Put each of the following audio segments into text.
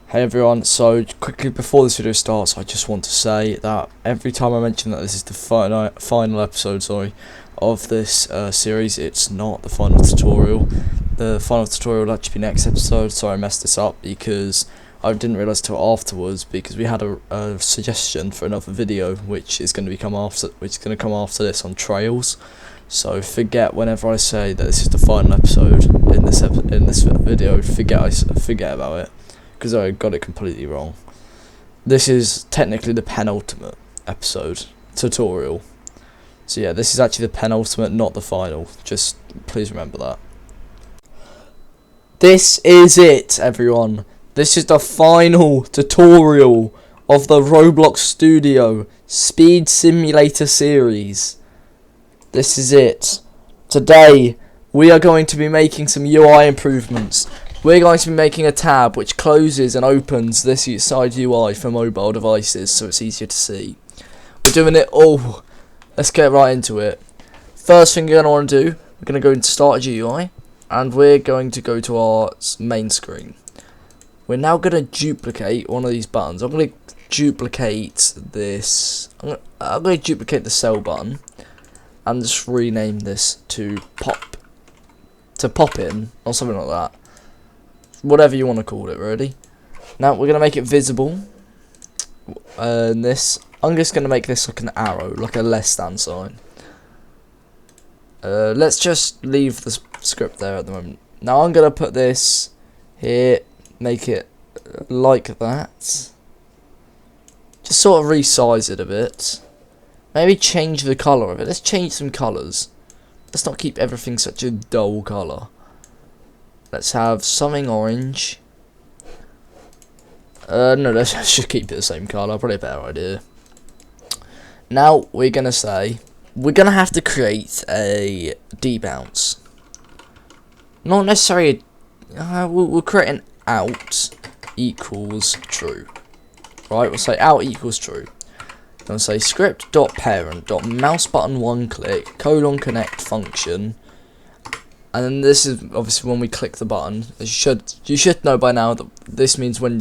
Hey everyone, so quickly before this video starts, I just want to say that every time I mention that this is the final episode of this series, it's not the final tutorial. The final tutorial will actually be next episode. Sorry I messed this up because I didn't realise till afterwards, because we had a suggestion for another video which is going to come after this on trails. So forget whenever I say that this is the final episode in this video. Forget about it, because I got it completely wrong. This is technically the penultimate episode tutorial. So yeah, this is actually the penultimate, not the final. Just please remember that. This is it, everyone. This is the final tutorial of the Roblox Studio Speed Simulator series. This is it. Today, we are going to be making some UI improvements. We're going to be making a tab which closes and opens this side UI for mobile devices, so it's easier to see. We're doing it all. Let's get right into it. First thing you're going to want to do, we're going to go into Start GUI, and we're going to go to our main screen. We're now going to duplicate one of these buttons. I'm going to duplicate this. I'm going to duplicate the cell button, and just rename this to pop in or something like that. Whatever you want to call it, really. Now we're going to make it visible. I'm just going to make this like an arrow, like a less than sign. Let's just leave the script there at the moment. Now I'm going to put this here, make it like that. Just sort of resize it a bit. Maybe change the colour of it. Let's change some colours. Let's not keep everything such a dull colour. Let's have something orange. No, let's just keep it the same colour. Probably a better idea. Now we're gonna have to create a debounce. Not necessarily. We'll create an out equals true. Right, we'll say out equals true. Then we'll say script.parent.mouse button one click :connect function. And then this is obviously when we click the button. You should know by now that this means when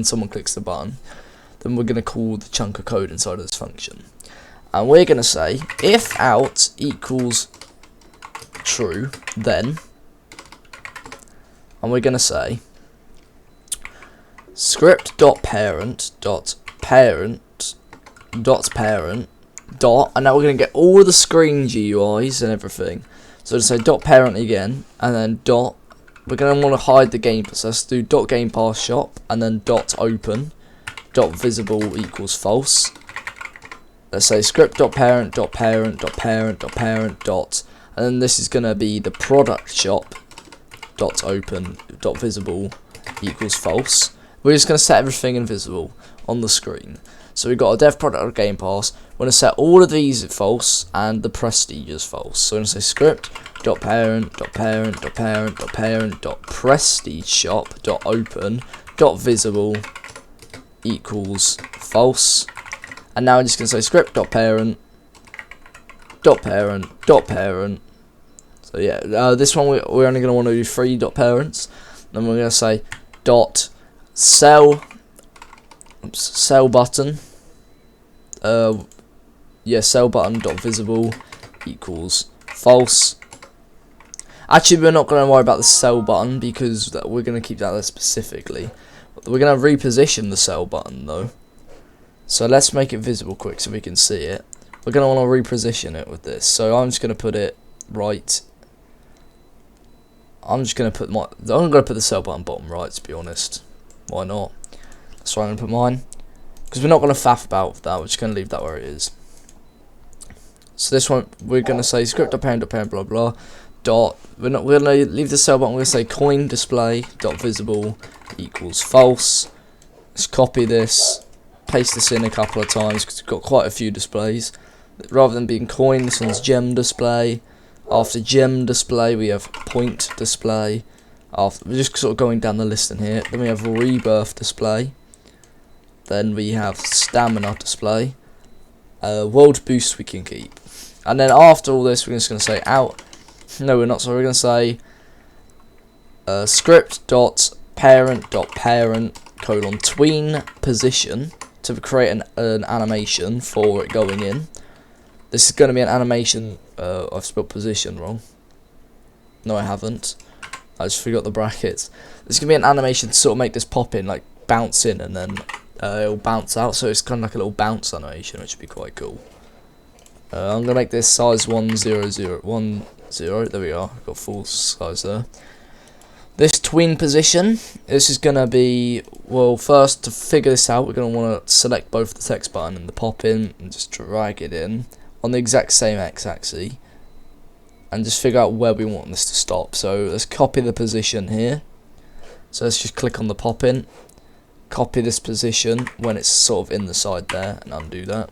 someone clicks the button, then we're gonna call the chunk of code inside of this function, and we're gonna say if out equals true, then, and we're gonna say script.parent.parent and now we're gonna get all the screen GUIs and everything. So just say .parent again, and then we're going to want to hide the game pass. So let's do .game pass shop, and then .open, .visible equals false. Let's say script.parent.parent.parent.parent. And then this is going to be the product shop, .open, .visible equals false. We're just going to set everything invisible on the screen. So we've got a dev product game pass. We're going to set all of these false and the prestige is false. So we're going to say script.parent.parent.parent.parent.prestige shop.open .visible equals false. And now we're just going to say script.parent.parent.parent. So yeah, this one we're only going to want to do 3 .parents. Then we're going to say cell button. Cell button .visible equals false. Actually, we're not going to worry about the cell button because we're going to keep that there specifically. We're going to reposition the cell button though. So let's make it visible quick so we can see it. We're going to want to reposition it with this. So I'm just going to put it right. I'm going to put the cell button bottom right, to be honest. Why not? That's why I'm going to put mine. Because we're not going to faff about that, we're just going to leave that where it is. So this one, we're going to say script.parent.parent blah blah we're going to leave the cell button. We're going to say coin display .visible equals false. Let's copy this, paste this in a couple of times because we've got quite a few displays. Rather than being coin, this one's gem display. After gem display, we have point display. We're just sort of going down the list in here. Then we have rebirth display. Then we have stamina display, world boost we can keep, and then after all this we're just going to say out. No, we're not. So we're going to say script.parent.parent tween position to create an animation for it going in. This is going to be an animation. I've spelled position wrong. No, I haven't. I just forgot the brackets. This is going to be an animation to sort of make this pop in, like bounce in, and then it'll bounce out. So it's kind of like a little bounce animation, which would be quite cool. I'm going to make this size 10010. There we are. I've got full size there. This tween position, this is going to be, well, first to figure this out, we're going to want to select both the text button and the pop in and just drag it in on the exact same x-axis and just figure out where we want this to stop. So let's copy the position here. So let's just click on the pop in, copy this position when it's sort of in the side there and undo that.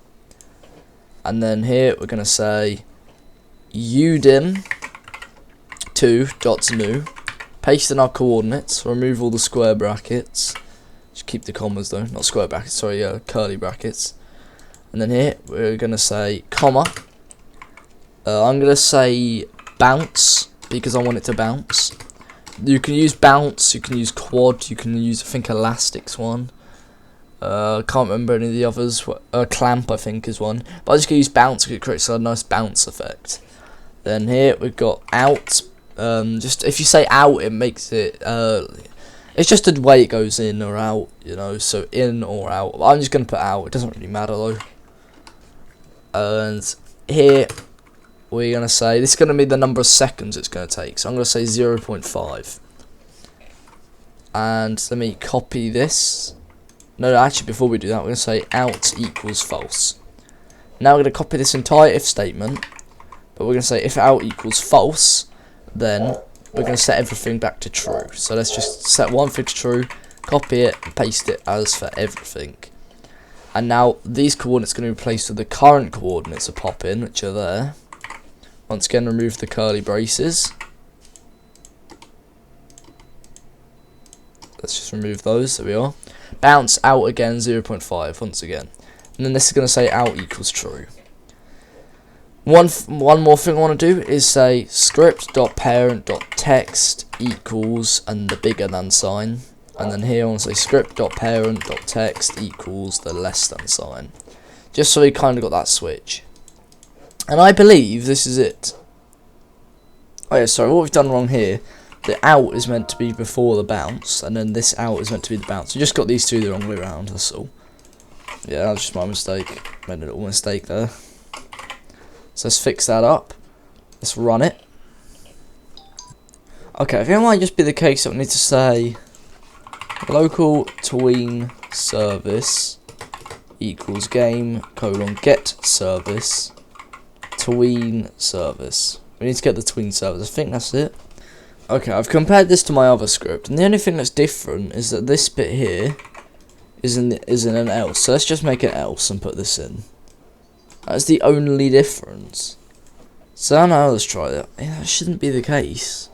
And then here we're going to say udim2.new. Paste in our coordinates, remove all the square brackets, just keep the commas though, not square brackets, sorry, curly brackets. And then here, we're going to say comma. I'm going to say bounce, because I want it to bounce. You can use bounce, you can use quad, you can use, I think, elastics one. Can't remember any of the others, clamp I think is one. But I'm just going to use bounce because it creates a nice bounce effect. Then here, we've got out. Just if you say out, it makes it it's just the way it goes in or out, you know, so in or out. I'm just gonna put out, it doesn't really matter though. And here we're gonna say this is gonna be the number of seconds it's gonna take, so I'm gonna say 0.5. And let me copy this. No, actually before we do that, we're gonna say out equals false. Now we're gonna copy this entire if statement, but we're gonna say if out equals false, then we're going to set everything back to true. So let's just set one thing to true, copy it, and paste it as for everything. And now these coordinates are going to be replaced with the current coordinates of pop in, which are there. Once again, remove the curly braces. Let's just remove those, there we are. Bounce out again, 0.5 once again. And then this is going to say out equals true. One more thing I want to do is say script.parent.text equals and the bigger than sign, and then here I want to say script.parent.text equals the less than sign, just so we kind of got that switch. And I believe this is it. Oh yeah, sorry, what we've done wrong here, the out is meant to be before the bounce, and then this out is meant to be the bounce. We just got these two the wrong way around, that's all. Yeah, that was just my mistake, made a little mistake there. So let's fix that up. Let's run it. Okay, I think it might just be the case that we need to say local tween service equals game :get service tween service. We need to get the tween service. I think that's it. Okay, I've compared this to my other script, and the only thing that's different is that this bit here is in an else. So let's just make an else and put this in. That's the only difference. So now let's try that. Yeah, that shouldn't be the case.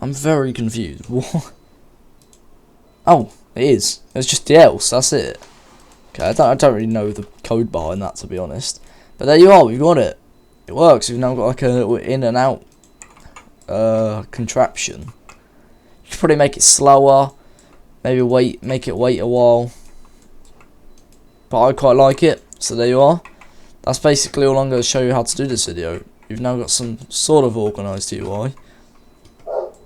I'm very confused. What? Oh, it is. It's just the else. That's it. Okay, I don't really know the code bar in that, to be honest. But there you are. We've got it. It works. We've now got like a little in and out contraption. You could probably make it slower. Maybe make it wait a while. But I quite like it. So there you are. That's basically all I'm going to show you how to do this video. You've now got some sort of organised UI.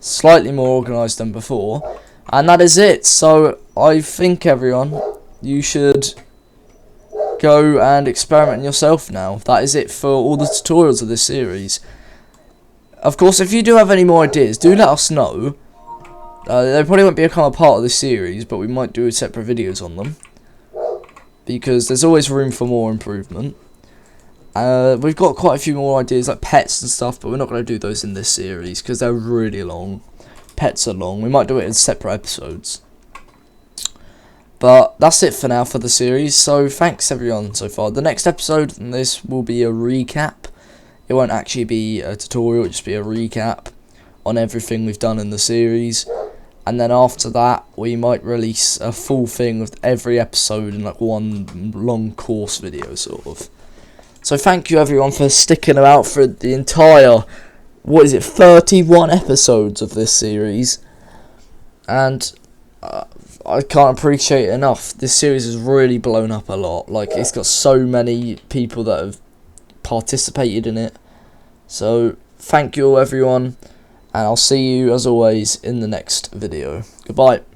Slightly more organised than before. And that is it. So I think, everyone, you should go and experiment yourself now. That is it for all the tutorials of this series. Of course, if you do have any more ideas, do let us know. They probably won't become a part of this series, but we might do separate videos on them. Because there's always room for more improvement. We've got quite a few more ideas like pets and stuff, but we're not going to do those in this series because they're really long. Pets are long. We might do it in separate episodes. But that's it for now for the series. So thanks everyone so far. The next episode, and this will be a recap. It won't actually be a tutorial, it'll just be a recap on everything we've done in the series. And then after that, we might release a full thing with every episode in like one long course video, sort of. So thank you everyone for sticking around for the entire, 31 episodes of this series. And I can't appreciate it enough. This series has really blown up a lot. Like, it's got so many people that have participated in it. So thank you all, everyone, and I'll see you as always in the next video. Goodbye.